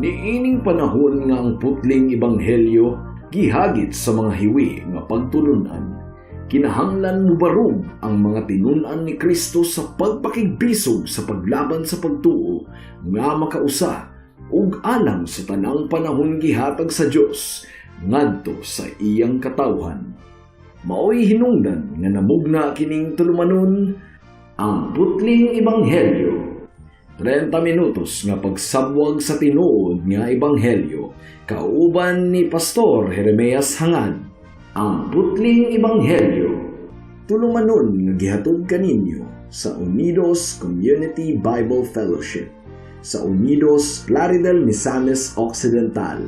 Niining panahon nga ang putling ebanghelyo gihagit sa mga hiwi nga pagtulunan. Kinahanglan mo barog ang mga tinunan ni Kristo sa pagpakigbisog sa paglaban sa pagtuo nga makausa ug alang sa tanang panahon gihatag sa Dios ngadto sa iyang katawhan. Maoy hinungdan nga namugna kining tulumanon ang putling ebanghelyo. 30 minutos nga pagsabwag sa tinuod nga ebanghelyo kauban ni Pastor Jeremias Hangad. Ang putling ebanghelyo tulumanon nga gihatod kaninyo sa Unidos Community Bible Fellowship sa Unidos Plaridel, Misamis Occidental.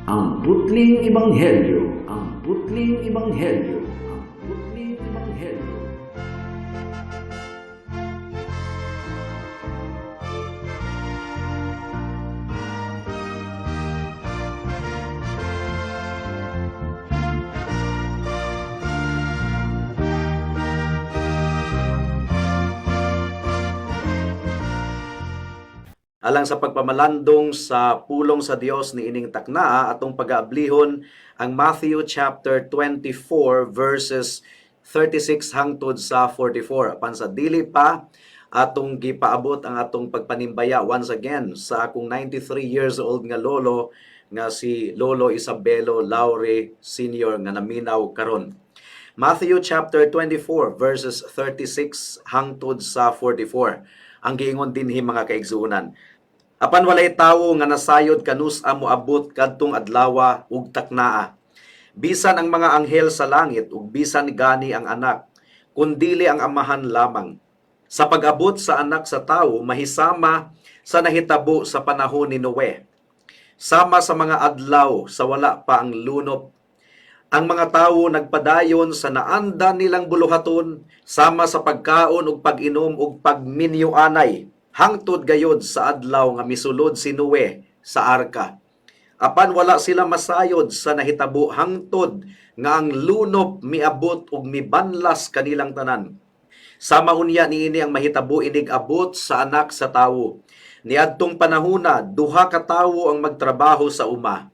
Ang putling ebanghelyo, ang putling ebanghelyo, ang putling ebanghelyo. Alang sa pagpamalandong sa pulong sa Dios ni ining taknaa atong pag-aablihon ang Matthew chapter 24 verses 36 hangtod sa 44. Apan sa dili pa atong gipaabot ang atong pagpanimbaya once again sa akong 93 years old nga lolo nga si Lolo Isabelo Laure Sr. nga naminaw karon. Matthew chapter 24 verses 36 hangtod sa 44. Ang giingon dinhi mga kaigsuonan. Apan walay tawo nga nasayod kanus amo abot kadtong adlawa ug taknaa. Bisan ang mga anghel sa langit ug bisan gani ang anak, kundili ang amahan lamang. Sa pag-abot sa anak sa tawo mahisama sa nahitabo sa panahon ni Noe. Sama sa mga adlaw sa wala pa ang lunop. Ang mga tawo nagpadayon sa naanda nilang buluhaton sama sa pagkaon ug pag-inom ug pagminyuanay. Hangtod gayod sa adlaw nga misulod si Noe sa arka. Apan wala sila masayod sa nahitabo hangtod nga ang lunop miabot ug mibanlas kanilang tanan. Sama unya niini ang mahitabo inig abot sa anak sa tawo. Niadtong panahona duha ka tawo ang magtrabaho sa uma.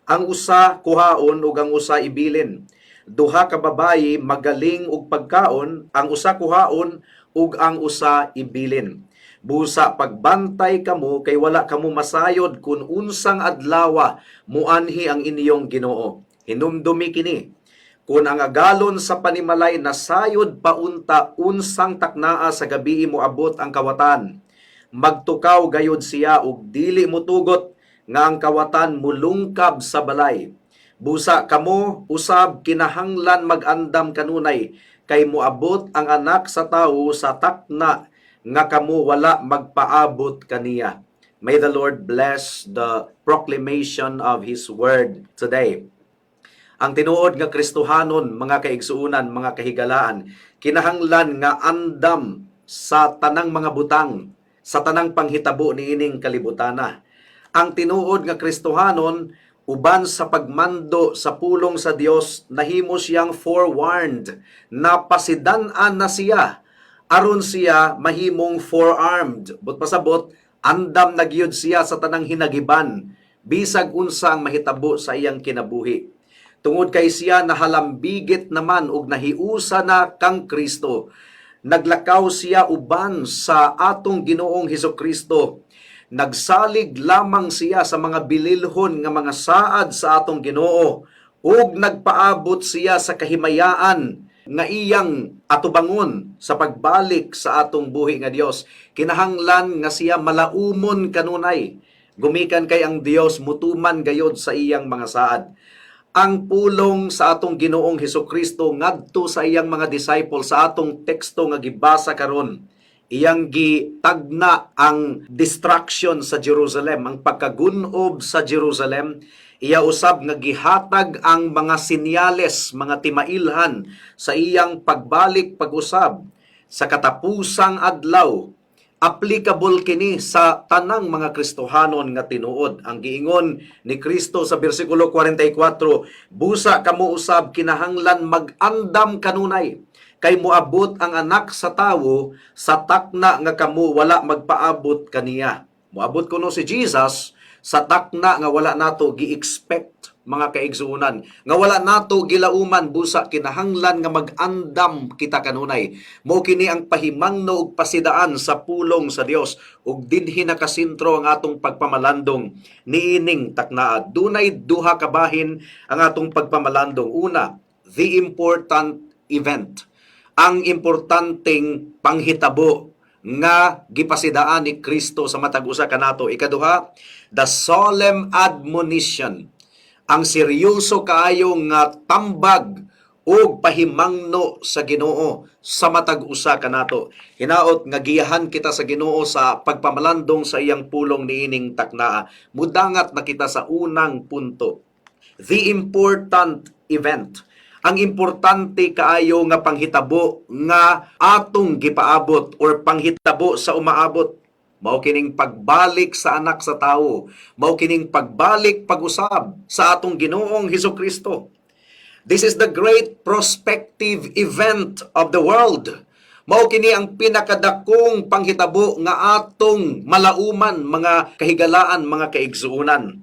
Ang usa kuhaon ug ang usa ibilin. Duha ka babayi magaling og pagkaon, ang usa kuhaon ug ang usa ibilin. Busa pagbantay kamo kay wala kamo masayod kun unsang adlawa muanhi ang inyong Ginoo. Hinumdumi kini. Kun ang agalon sa panimalay nasayod paunta unsang taknaa sa gabii moabot ang kawatan. Magtukaw gayod siya ug dili motugot nga ang kawatan mulungkab sa balay. Busa kamo usab kinahanglan mag-andam kanunay kay moabot ang anak sa tawo sa takna nga kamo wala magpaabot kaniya. May the Lord bless the proclamation of His word today. Ang tinuod nga Kristohanon, mga kaigsuunan, mga kahigalaan, kinahanglan nga andam sa tanang mga butang, sa tanang panghitabo niining kalibutana. Ang tinuod nga Kristohanon, uban sa pagmando sa pulong sa Dios, nahimo siyang forewarned, napasidan-an na siya, aron siya mahimong forearmed. But pasabot, andam nagyud siya sa tanang hinagiban, bisag unsa ang mahitabo sa iyang kinabuhi. Tungod kay siya nahalambigit naman ug nahiusa na kang Kristo. Naglakaw siya uban sa atong Ginoong Hesukristo. Nagsalig lamang siya sa mga bililhon nga mga saad sa atong Ginoo ug nagpaabot siya sa kahimayaan nga iyang atubangon sa pagbalik sa atong buhi nga Dios. Kinahanglan nga siya malaumon kanunay. Gumikan kay ang Dios mutuman gayod sa iyang mga saad. Ang pulong sa atong Ginoong Hesukristo ngadto sa iyang mga disciple sa atong teksto nga gibasa karon. Iyang gitagna ang destruction sa Jerusalem, ang pagkagunob sa Jerusalem. Iya usab nga gihatag ang mga sinyales, mga timailhan sa iyang pagbalik pag-usab sa katapusang adlaw. Applicable kini sa tanang mga Kristohanon nga tinuod. Ang giingon ni Kristo sa bersikulo 44, busa kamo usab kinahanglan mag-andam kanunay kay moabot ang anak sa tawo sa takna nga kamo wala magpaabot kaniya. Moabot kuno si Jesus sa takna nga wala nato gi-expect mga kaigsuonan, nga wala nato gilauman busa kinahanglan nga mag-andam kita kanunay. Mao kini ang pahimangno ug pasidaan sa pulong sa Dios ug dinhi nakasentro ang atong pagpamalandong niining taknaa. Dunay duha ka bahin ang atong pagpamalandong. Una, the important event. Ang importanteng panghitabo nga gipasidaan ni Kristo sa matag usa kanato. Ikaduha, the solemn admonition. Ang seryoso kaayo nga tambag o pahimangno sa Ginoo sa matag usa kanato. Hinaot nga giyahan kita sa Ginoo sa pagpamalandong sa iyang pulong niining taknaa. Mudangat na kita sa unang punto. The important event. Ang importante kaayo nga panghitabo nga atong gipaabot or panghitabo sa umaabot. Mao kining pagbalik sa anak sa tawo. Mao kining pagbalik pag-usab sa atong Ginoong Hesukristo. This is the great prospective event of the world. Mao kini ang pinakadakong panghitabo nga atong malauman mga kahigalaan, mga kaigsuonan.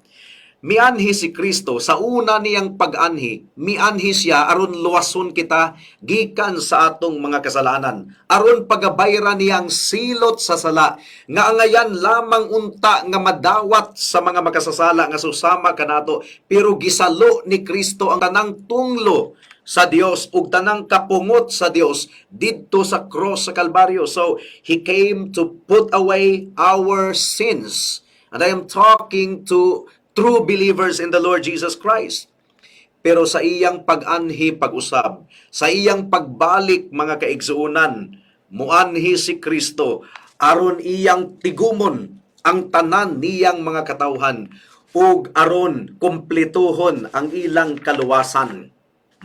Mianhi si Kristo sa una niyang pag-anhi, mianhi siya aron luwason kita gikan sa atong mga kasalanan. Aron pagabayra niyang silot sa sala, nga angayan lamang unta nga madawat sa mga makasasala nga susama kanato, pero gisalo ni Kristo ang tanang tunglo sa Dios ug tanang kapungot sa Dios didto sa cross sa Kalbaryo. So he came to put away our sins. And I am talking to true believers in the Lord Jesus Christ. Pero sa iyang pag-anhi, pag-usab, sa iyang pagbalik, mga kaigsuonan, muanhi si Kristo, aron iyang tigumon ang tanan niyang mga katawhan, ug aron kumpletuhon ang ilang kaluwasan.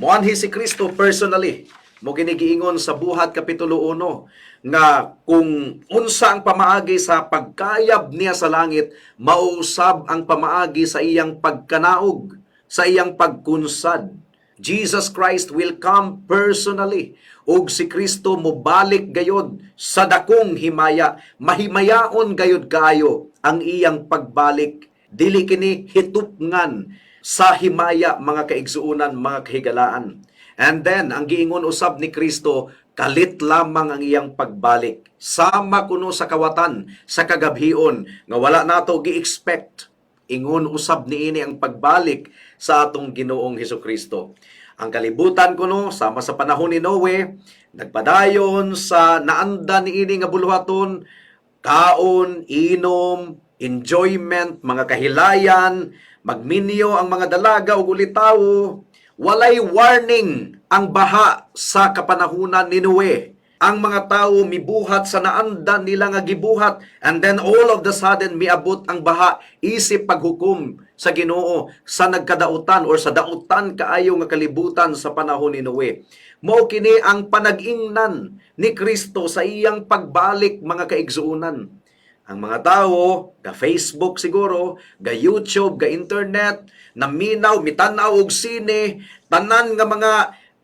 Muanhi si Kristo personally, mo ginigiingon sa Buhat Kapitulo 1, nga kung unsa ang pamaagi sa pagkayab niya sa langit, mausab ang pamaagi sa iyang pagkanaog, sa iyang pagkunsad. Jesus Christ will come personally, ug si Kristo mobalik gayod sa dakong himaya. Mahimayaon gayod kayo ang iyang pagbalik. Dili kini hitupngan sa himaya, mga kaigsuonan, mga kahigalaan. And then, ang giingon usab ni Kristo, kalit lamang ang iyang pagbalik. Sama kuno sa kawatan, sa kagabhion, nga wala nato gi-expect. Ingon usab niini ang pagbalik sa atong Ginoong Hesukristo. Ang kalibutan kuno, sama sa panahon ni Noe, nagpadayon sa naanda niini nga buluhaton, kaon, inom, enjoyment, mga kahilayan, magminyo ang mga dalaga ug ulitawo. Walay warning ang baha sa kapanahunan ni Noe. Ang mga tao mibuhat sa naanda nila nga gibuhat, and then all of the sudden miabot ang baha, isip paghukom sa Ginoo sa nagkadautan or sa dautan kaayo nga kalibutan sa panahon ni Noe. Mao kini ang panag-ingnan ni Kristo sa iyang pagbalik, mga kaigsuonan. Ang mga tao, ga Facebook siguro, ga YouTube, ga internet, naminaw, mitanaw og sine, tanan nga mga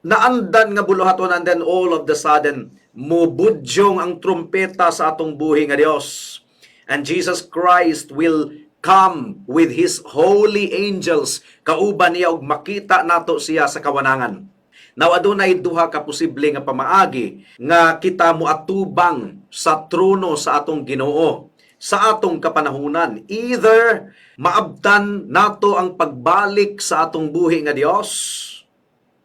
naandan nga buluhaton, and then all of the sudden, mubudyong ang trumpeta sa atong buhi nga Dios. And Jesus Christ will come with His holy angels, kauban niya og makita nato siya sa kawanangan. Now, adunay duha ka posible nga pamaagi nga kita moatubang sa trono sa atong Ginoo sa atong kapanahunan. Either maabtan nato ang pagbalik sa atong buhi nga Dios,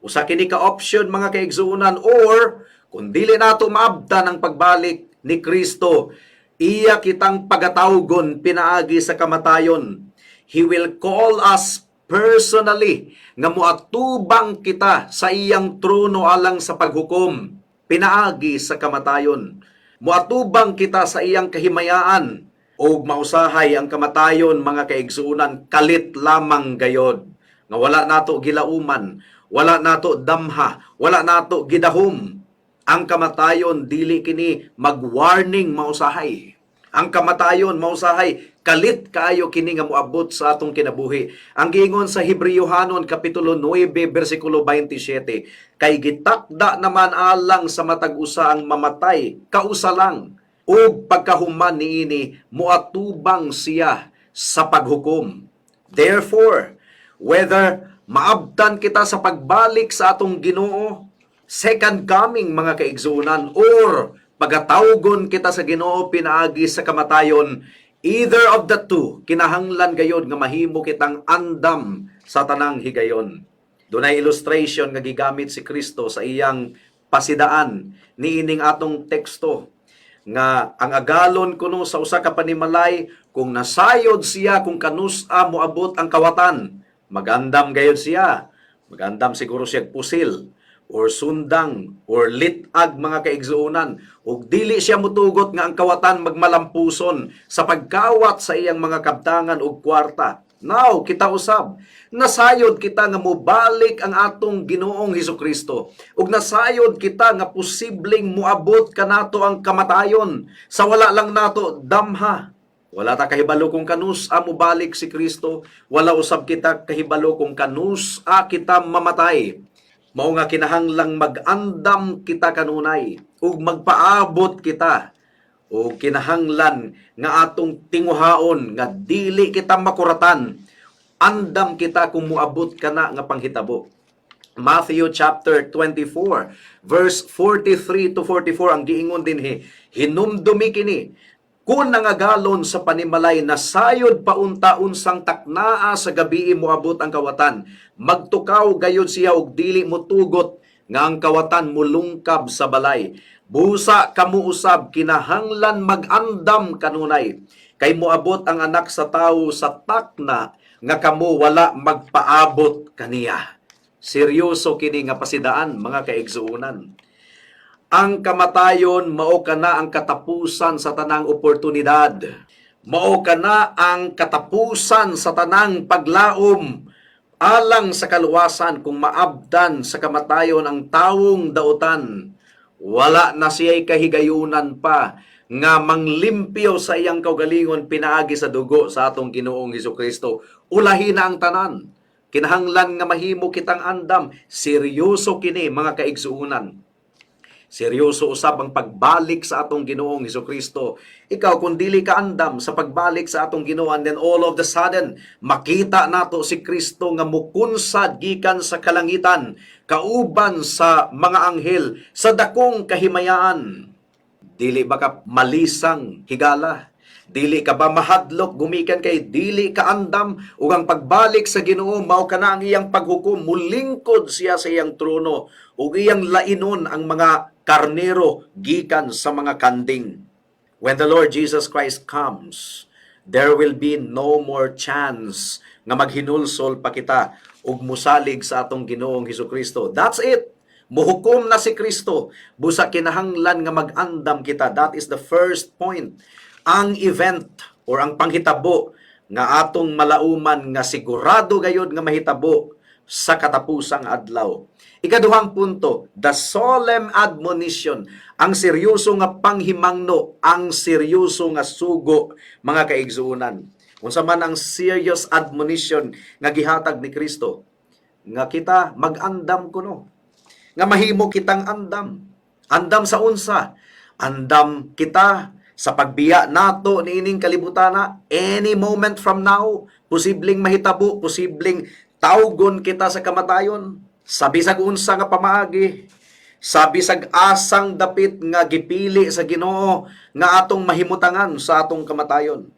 usa kini ka option, mga kaigsuonan, or kung dili nato maabtan ang pagbalik ni Kristo, iya kitang pagatawgon pinaagi sa kamatayon. He will call us personally nga moatubang kita sa iyang trono alang sa paghukom pinaagi sa kamatayon. Moatubang kita sa iyang kahimayaan, o mausahay ang kamatayon, mga kaigsuonan, kalit lamang gayod. Nga wala nato gilauman, wala nato damha, wala nato gidahom. Ang kamatayon, dili kini mag-warning mausahay. Ang kamatayon, mausahay, kalit kaayo kini nga moabot sa atong kinabuhi. Ang giingon sa Hebrewhanon Kapitulo 9, versikulo 27, kay gitakda naman alang sa matag usa ang mamatay, kausa lang, ug pagkahuman niini moatubang siya sa paghukom. Therefore, whether maabtan kita sa pagbalik sa atong Ginoo, second coming mga kaigsunan, or pagatawgon kita sa Ginoo pinaagi sa kamatayon, either of the two, kinahanglan gayod nga mahimo kitang andam sa tanang higayon. Dunay illustration nga gigamit si Kristo sa iyang pasidaan niining atong teksto nga ang agalon kuno sa usa ka panimalay kung nasayod siya kung kanusa moabot ang kawatan, magandam gayod siya. Magandam siguro siya pusil or sundang or litag mga kaigsuunan ug dili siya mutugot nga ang kawatan magmalampuson sa pagkawat sa iyang mga kabtangan ug kwarta. Now, kita usab, nasayod kita nga mubalik ang atong Ginoong Hesukristo. Ug nasayod kita nga posibleng muabot kanato ang kamatayon. Sa wala lang nato damha. Wala ta kahibalo kung kanus-a mubalik si Kristo. Wala usab kita kahibalo kung kanus-a kita mamatay. Mao nga kinahanglang mag-andam kita kanunay ug magpaabot kita o kinahanglan nga atong tinguhaon nga dili kita makuratan, andam kita kung muabot kana nga panghitabo. Matthew chapter 24 verse 43 to 44 ang giingon dinhi, hinumdumi kini kun nangagalon sa panimalay na sayod paunta-unsang taknaa sa gabii moabot ang kawatan, magtukaw gayud siya og dili motugot nga ang kawatan mulungkab sa balay. Busa kamo usab kinahanglan mag-andam kanunay kay moabot ang anak sa tawo sa takna nga kamo wala magpaabot kaniya. Seryoso kini nga pasidaan mga kaigsuunan. Ang kamatayon mao kana ang katapusan sa tanang oportunidad. Mao kana ang katapusan sa tanang paglaom alang sa kaluwasan kung maabdan sa kamatayon ang tawong dautan. Wala na siya'y kahigayunan pa nga manglimpyo sa iyang kaugalingon pinaagi sa dugo sa atong Ginoong Hesukristo. Ulahin na ang tanan. Kinahanglan nga mahimo kitang andam. Seryoso kini mga kaigsuunan. Seryoso usab ang pagbalik sa atong Ginoong Hesukristo. Ikaw kung dili ka andam sa pagbalik sa atong Ginoo, and then all of the sudden makita nato si Kristo nga mukunsad gikan sa kalangitan kauban sa mga anghel sa dakong kahimayaan. Dili ba ka malisang higala? Dili ka ba mahadlok gumikan kay dili ka andam ug ang pagbalik sa Ginoo mao kana ang iyang paghukom, mulingkod siya sa iyang trono ug iyang lainon ang mga karnero gikan sa mga kanding. When the Lord Jesus Christ comes, there will be no more chance nga maghinulsol pa kita ug musalig sa atong Ginoong Hesukristo. That's it. Muhukom na si Kristo. Busa kinahanglan nga mag-andam kita. That is the first point. Ang event or ang panghitabo nga atong malauman nga sigurado gayud nga mahitabo sa katapusang adlaw. Ikaduhang punto, the solemn admonition, ang seryoso nga panghimangno, ang seryoso nga sugo mga kaigsuunan. Unsa man ang serious admonition nga gihatag ni Kristo, nga kita mag-andam kuno, nga mahimo kitang andam. Andam sa unsa? Andam kita sa pagbiya nato niining kalibutana, any moment from now, posibleng mahitabo, posibleng tawgon kita sa kamatayon. Sabi sa unsa nga pamaagi, sabi sa asang dapit nga gipili sa Ginoo nga atong mahimutangan sa atong kamatayon.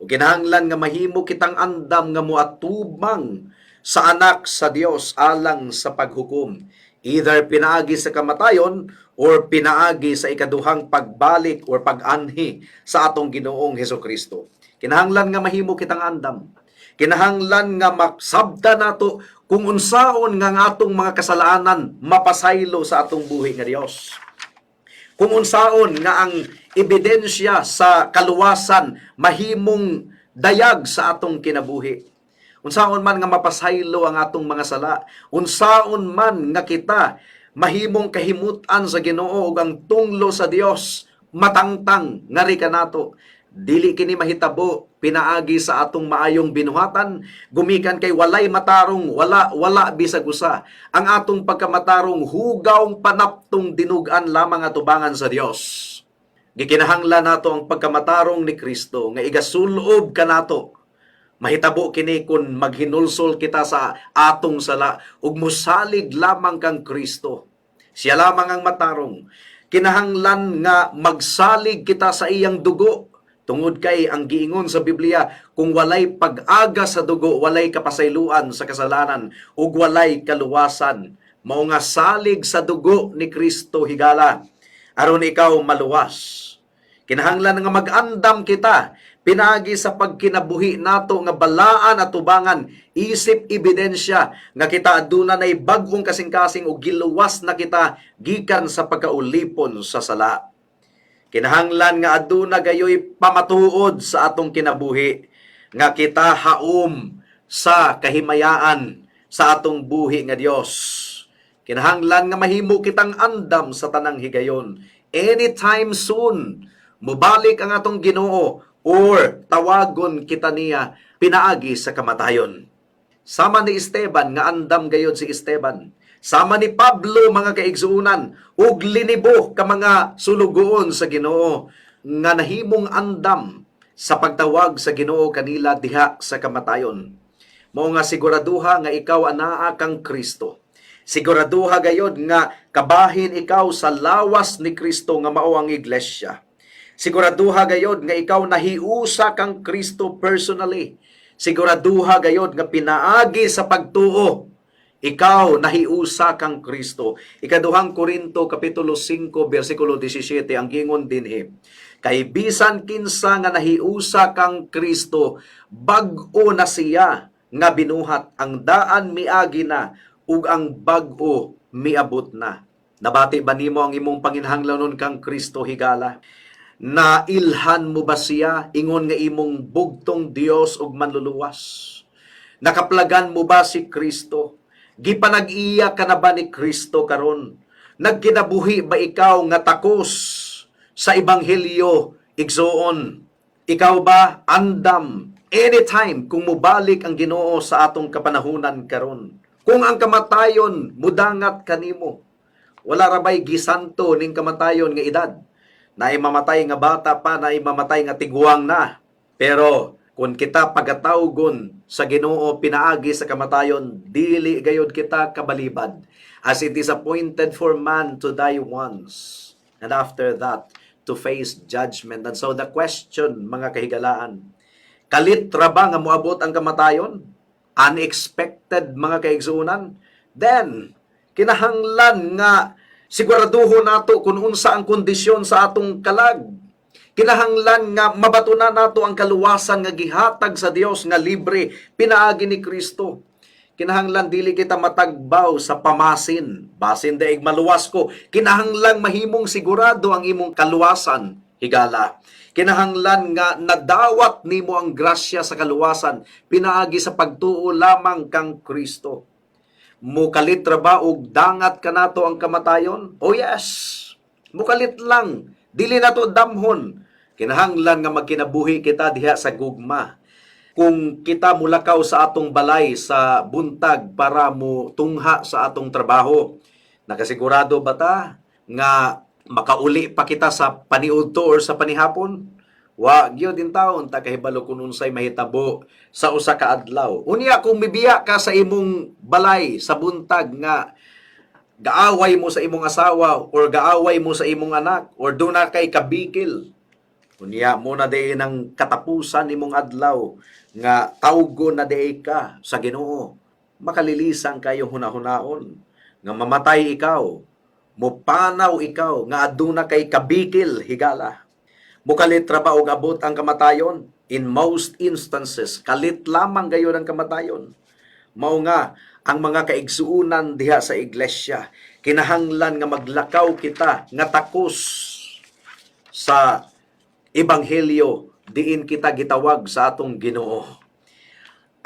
O kinahanglan nga mahimo kitang andam nga moatubang sa anak sa Dios alang sa paghukom. Either pinaagi sa kamatayon or pinaagi sa ikaduhang pagbalik or pag-anhi sa atong Ginoong Hesukristo. Kinahanglan nga mahimo kitang andam. Kinahanglan nga maksabda nato kung unsaon nga atong mga kasalanan mapasaylo sa atong buhi nga Dios. Kung unsaon nga ang ebidensya sa kaluwasan mahimong dayag sa atong kinabuhi. Unsaon man nga mapasaylo ang atong mga sala. Unsaon man nga kita mahimong kahimutan sa Ginoo ug ang tunglo sa Dios matangtang ngari kanato. Dili kini mahitabo pinaagi sa atong maayong binuhatan, gumikan kay walay matarong, wala bisag usa. Ang atong pagkamatarong hugawng panaptong dinugan lamang atubangan sa Dios. Gikinahanglan nato ang pagkamatarong ni Kristo nga igasulob kanato Mahitabo kini kun maghinulsol kita sa atong sala ug mosalig lamang kang Kristo. Siya lamang ang matarong. Kinahanglan nga magsalig kita sa iyang dugo. Tungod kay ang giingon sa Biblia, kung walay pag-aga sa dugo, walay kapasayloan sa kasalanan, ug walay kaluwasan. Mao nga salig sa dugo ni Kristo higala, aron ikaw maluwas. Kinahanglan nga mag-andam kita, pinagi sa pagkinabuhi nato nga balaan at tubangan, isip ebidensya nga kita aduna nay bag-ong kasing-kasing ug giluwas na kita gikan sa pagkaulipon sa sala. Kinahanglan nga aduna gayoy pamatuod sa atong kinabuhi nga kita haom sa kahimayaan sa atong buhi nga Dios. Kinahanglan nga mahimo kitang andam sa tanang higayon. Anytime soon, mubalik ang atong Ginoo or tawagon kita niya pinaagi sa kamatayon. Sama ni Esteban nga andam gayod si Esteban. Sama ni Pablo mga kaigsuunan ug linibo ka mga sulugoon sa Ginoo nga nahimong andam sa pagtawag sa Ginoo kanila diha sa kamatayon. Mao nga siguraduha nga ikaw anaa kang Kristo. Siguraduha gayod nga kabahin ikaw sa lawas ni Kristo nga mao ang iglesia. Siguraduha gayod nga ikaw nahiusa kang Kristo personally. Siguraduha gayod nga pinaagi sa pagtuo ikaw nahiusa kang Kristo. Ikaduhang Korinto kapitulo 5 bersikulo 17 ang gingon dinhi. Kay bisan kinsa nga nahiusa kang Kristo, bag-o na siya nga binuhat, ang daan miagi na ug ang bag-o miabot na. Nabati ba nimo ang imong panginahanglanon kang Kristo higala? Nailhan mo ba siya ingon nga imong bugtong Dios ug manluluwas? Nakaplagan mo ba si Kristo? Gipanag-iya ka na ba ni Kristo karon? Nagkinabuhi ba ikaw nga takos sa ebanghelyo igsoon? Ikaw ba andam anytime kung mubalik ang Ginoo sa atong kapanahunan karon? Kung ang kamatayon mudangat kanimo, wala ra bay gisanto ning kamatayon nga edad? Naay mamatay nga bata pa, naay mamatay nga tiguang na. Pero kung kita pagatawgon sa Ginoo pinaagi sa kamatayon, dili gayod kita kabalibad. As it is appointed for man to die once, and after that, to face judgment. And so the question, mga kahigalaan, kalit ra ba nga moabot ang kamatayon? Unexpected, mga kaigsuunan? Then, kinahanglan nga siguraduho nato kung unsa ang kondisyon sa atong kalag. Kinahanglan nga mabatunan nato ang kaluwasan nga gihatag sa Dios nga libre pinaagi ni Kristo. Kinahanglan dili kita matagbaw sa pamasin, basin daig maluwas ko. Kinahanglan mahimong sigurado ang imong kaluwasan higala. Kinahanglan nga nadawat nimo ang grasya sa kaluwasan pinaagi sa pagtuo lamang kang Kristo. Mukalit ra ba og dangat kanato ang kamatayon? Oh yes. Mukalit lang, dili nato damhon. Kinahanglan nga magkinabuhi kita diha sa gugma. Kung kita mulakaw sa atong balay sa buntag para mo tungha sa atong trabaho, nakasigurado ba ta nga makauli pa kita sa paniudto or sa panihapon? Wa gyud din taon ta kahibalo kun unsay mahitabo sa usa ka adlaw. Unya kung mibiya ka sa imong balay sa buntag nga gaaway mo sa imong asawa or gaaway mo sa imong anak or do na kay kabikil, unya mo na diin ang katapusan imong adlaw nga tawgon na diay ka sa Ginoo, makalilisan kayo hunahunaon nga mamatay ikaw, mupanaw ikaw nga aduna kay kabikil higala. Mukalit ra ba og abot ang kamatayon? In most instances, kalit lamang gayon ang kamatayon. Mao nga ang mga kaigsuunan diha sa iglesia, kinahanglan nga maglakaw kita nga takos sa ebanghelyo diin kita gitawag sa atong Ginoo.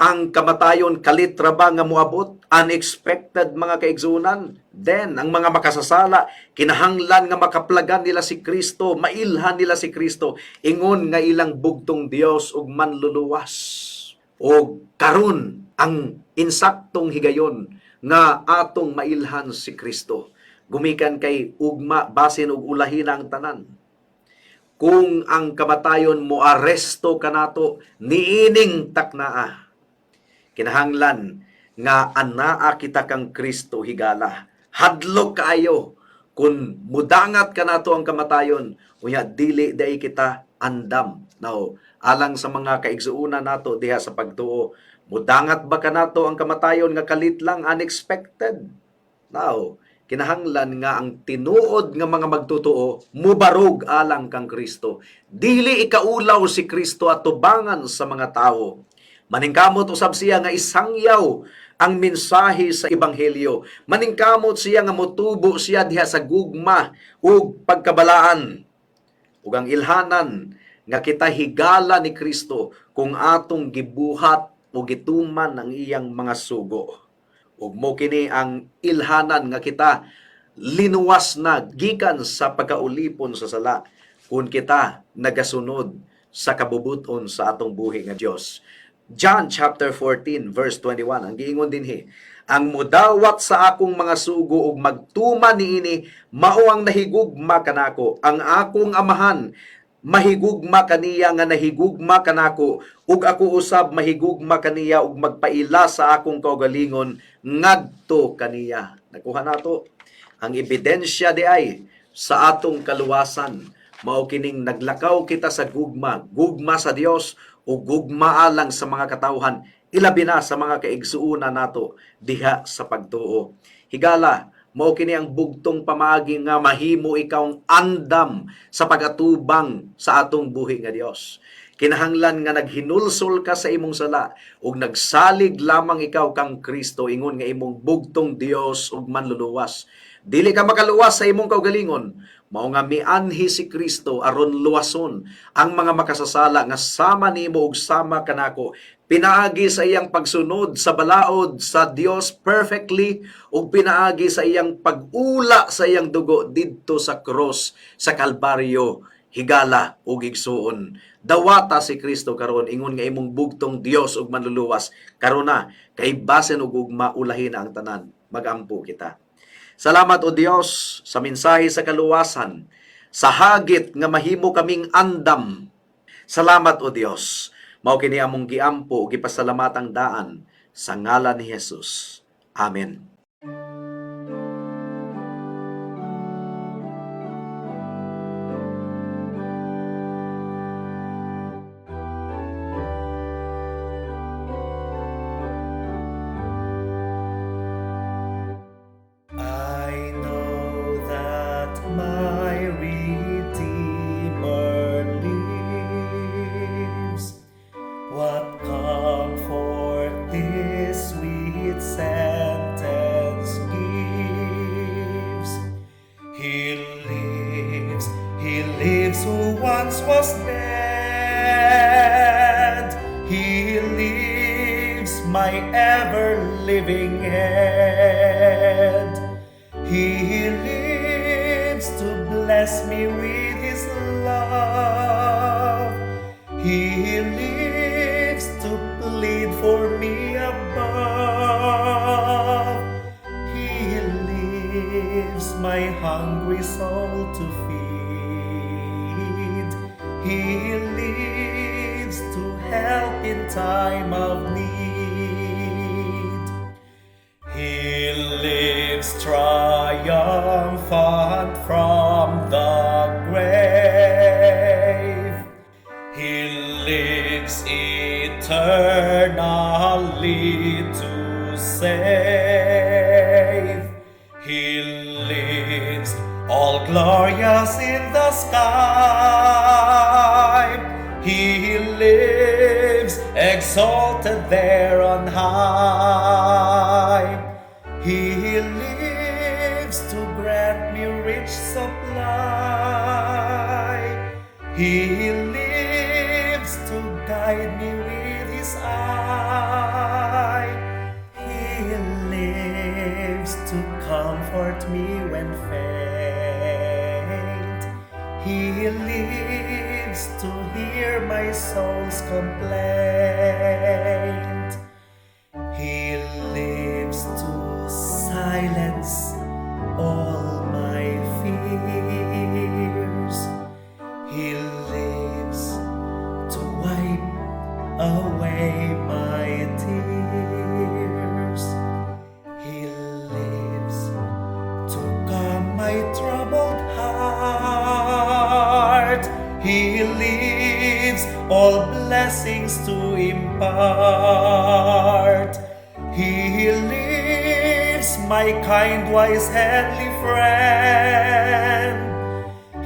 Ang kamatayon kalit ra ba nga moabot? Unexpected, mga kaigsuunan. Then ang mga makasasala kinahanglan nga makaplagan nila si Kristo, mailhan nila si Kristo ingon nga ilang bugtong Dios ug manluluwas. O karon ang insaktong higayon nga atong mailhan si Kristo. Gumikan kay ugma basin ug ulahin ang tanan. kung ang kamatayon mo aresto kanato niining taknaa. Kinahanglan nga anaa kita kang Kristo higala. Hadlok kaayo kung mudangat kanato ang kamatayon, unya dili day kita andam. Now, alang sa mga kaigsuuna nato diha sa pagtuo, mudangat ba kanato ang kamatayon nga kalit lang, unexpected? Now, kinahanglan nga ang tinuod nga mga magtutuo mubarog alang kang Kristo. Dili ikaulaw si Kristo at tubangan sa mga tao. Maningkamot usab siya nga isangyaw ang mensahe sa ebanghelyo. Maningkamot siya nga motubo siya diha sa gugma ug pagkabalaan. Ug ang ilhanan nga kita higala ni Kristo kung atong gibuhat o gituman ang iyang mga sugo. Ug mo kini ang ilhanan nga kita linuwas na gikan sa pagkaulipon sa sala kung kita nagasunod sa kabubuton sa atong buhi nga Dios. John chapter 14 verse 21 ang giingon dinhi, ang mudawat sa akong mga sugo ug magtuman niini mao ang nahigugma kanako, ang akong amahan mahigugma kaniya nga nahigugma kanako, ug ako usab mahigugma kaniya ug magpaila sa akong kaugalingon ngadto kaniya. Nakuha nato ang ebidensya di ay sa atong kaluwasan. Mao kining naglakaw kita sa gugma sa Dios o gugma alang sa mga katawhan, ilabi na sa mga kaigsuuna nato diha sa pagtuo. Higala, mao kini ang bugtong pamaagi nga mahimo ikaw andam sa pagatubang sa atong buhi nga Dios. Kinahanglan nga naghinulsol ka sa imong sala ug nagsalig lamang ikaw kang Kristo ingon nga imong bugtong Dios ug manluluwas. Dili ka makaluwas sa imong kaugalingon, mao nga mianhi si Kristo aron luwason ang mga makasasala nga sama nimo ug sama kanako. Pinaagi sa iyang pagsunod sa balaod sa Dios perfectly ug pinaagi sa iyang pag-ula sa iyang dugo didto sa cross sa Kalbaryo, higala ug igsuon. Dawata si Kristo karon ingon nga imong bugtong Dios ug manluluwas karon na kay basen ug ugma ulahin na ang tanan. Magampo kita. Salamat o Dios sa mensahe sa kaluwasan, sa hagit nga mahimo kaming andam. Salamat o Dios. Mao kini among giampo ug gipasalamatang daan sa ngalan ni Jesus. Amen. I know that my Redeemer lives. What comfort this sweet sentence gives. He lives who once was dead. He lives, my ever-living head. He lives to bless me with His love. He lives to plead for me above. He lives my hungry soul to feed. He lives to help in time of need. He lives triumphant from the grave. He lives eternally to save. He lives all glorious in the sky. He lives exalted there on high. He lives to grant me rich supply. He lives to guide me with His eye. He lives to comfort me when faint. He lives to hear my soul's complaint. He lives to silence all my fears. He my troubled heart. He lives all blessings to impart. He lives, my kind, wise, heavenly friend.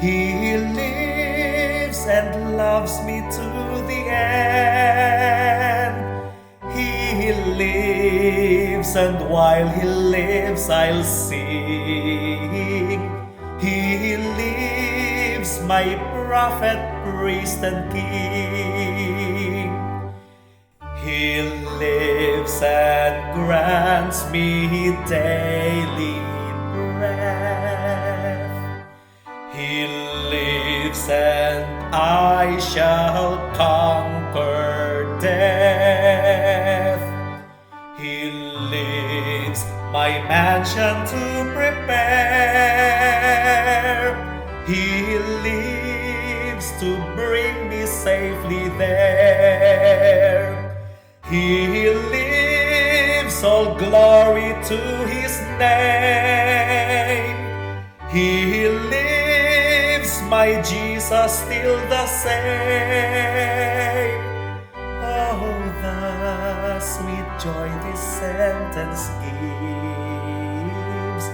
He lives and loves me to the end. He lives, and while He lives, I'll sing. He lives, my prophet, priest, and king. He lives and grants me daily breath. He lives and I shall conquer death. He lives, my mansion to prepare. He lives to bring me safely there. He lives, all glory to His name. He lives, my Jesus, still the same. Oh, the sweet joy this sentence gives.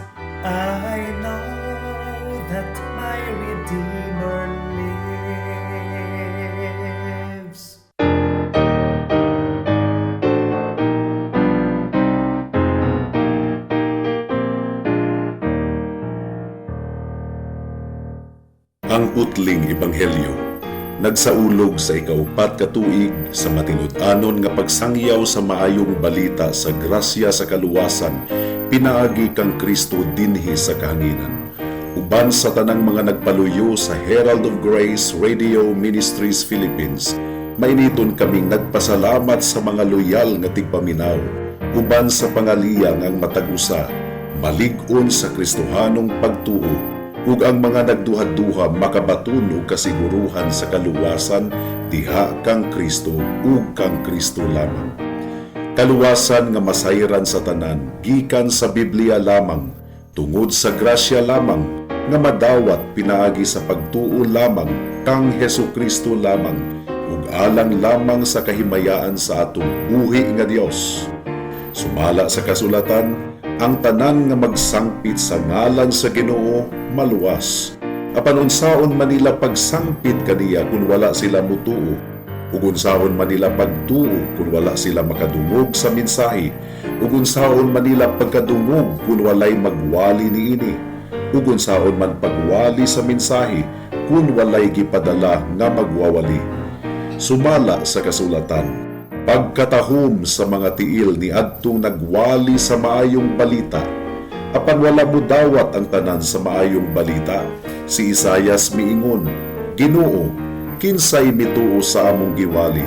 I know that my Redeemer lives. Ang putling ebanghelyo nagsaulog sa ikaupat ka tuig sa matinud-anon nga pagsangyaw sa maayong balita sa grasya sa kaluwasan pinaagi kang Kristo dinhi sa kahanginan. Uban sa tanang mga nagpaluyo sa Herald of Grace Radio Ministries Philippines, mainiton kaming nagpasalamat sa mga loyal nga tigpaminaw. Uban sa pangaliyang ang matag-usa, malig-on sa Kristohanong pagtuo, ug ang mga nagduha-duha makabaton og kasiguruhan sa kaluwasan diha kang Kristo ug kang Kristo lamang. Kaluwasan nga masayran sa tanan gikan sa Biblia lamang, tungod sa grasya lamang nga madawat pinaagi sa pagtuo lamang kang Hesukristo lamang ug alang lamang sa kahimayaan sa atong buhi nga Dios. Sumala sa kasulatan, ang tanan nga magsangpit sa ngalan sa Ginoo maluwas. Apan unsaon man nila pagsangpit kaniya kung wala sila mutuo, ug unsaon man nila pagtuo kung wala sila makadungog sa mensahe, ug unsaon man nila pagkadungog kung walay magwali niini, ug unsaon man pagwali sa mensahe kung walay gipadala nga magwawali. Sumala sa kasulatan, pagkatahom sa mga tiil ni adtong nagwali sa maayong balita, apan wala mo dawat ang tanan sa maayong balita. Si Isaias miingon, Ginoo, kinsay mituo sa among giwali?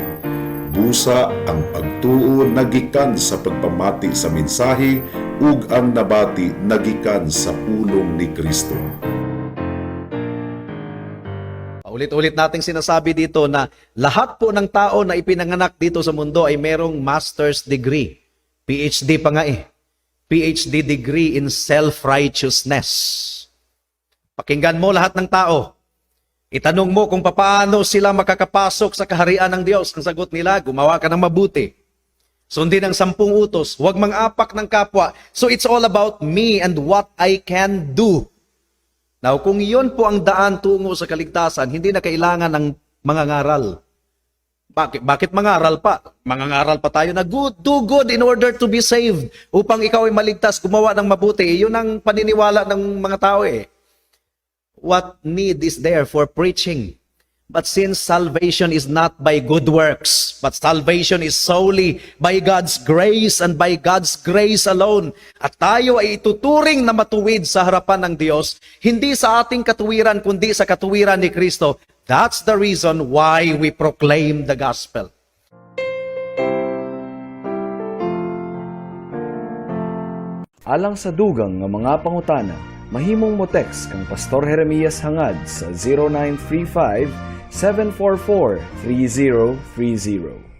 Busa ang pagtuo nagikan sa pagpamati sa mensahe ug ang nabati nagikan sa pulong ni Kristo. Ulit-ulit nating sinasabi dito na lahat po ng tao na ipinanganak dito sa mundo ay merong master's degree. PhD pa nga eh. PhD degree in self-righteousness. Pakinggan mo lahat ng tao. Itanong mo kung paano sila makakapasok sa kaharian ng Diyos. Ang sagot nila, gumawa ka ng mabuti. Sundin ang 10 utos. Huwag mang-apak ng kapwa. So it's all about me and what I can do. Now, kung iyon po ang daan tungo sa kaligtasan, hindi na kailangan ng mangangaral. Bakit mangaral pa? Mangangaral pa tayo na do good in order to be saved. Upang ikaw ay maligtas, gumawa ng mabuti. Iyon ang paniniwala ng mga tao eh. What need is there for preaching? But since salvation is not by good works, but salvation is solely by God's grace and by God's grace alone, at tayo ay ituturing na matuwid sa harapan ng Diyos, hindi sa ating katuwiran, kundi sa katuwiran ni Kristo, that's the reason why we proclaim the gospel. Alang sa dugang nga mga pangutana, mahimong mo text kang Pastor Jeremias hangad sa 0935-744-3030.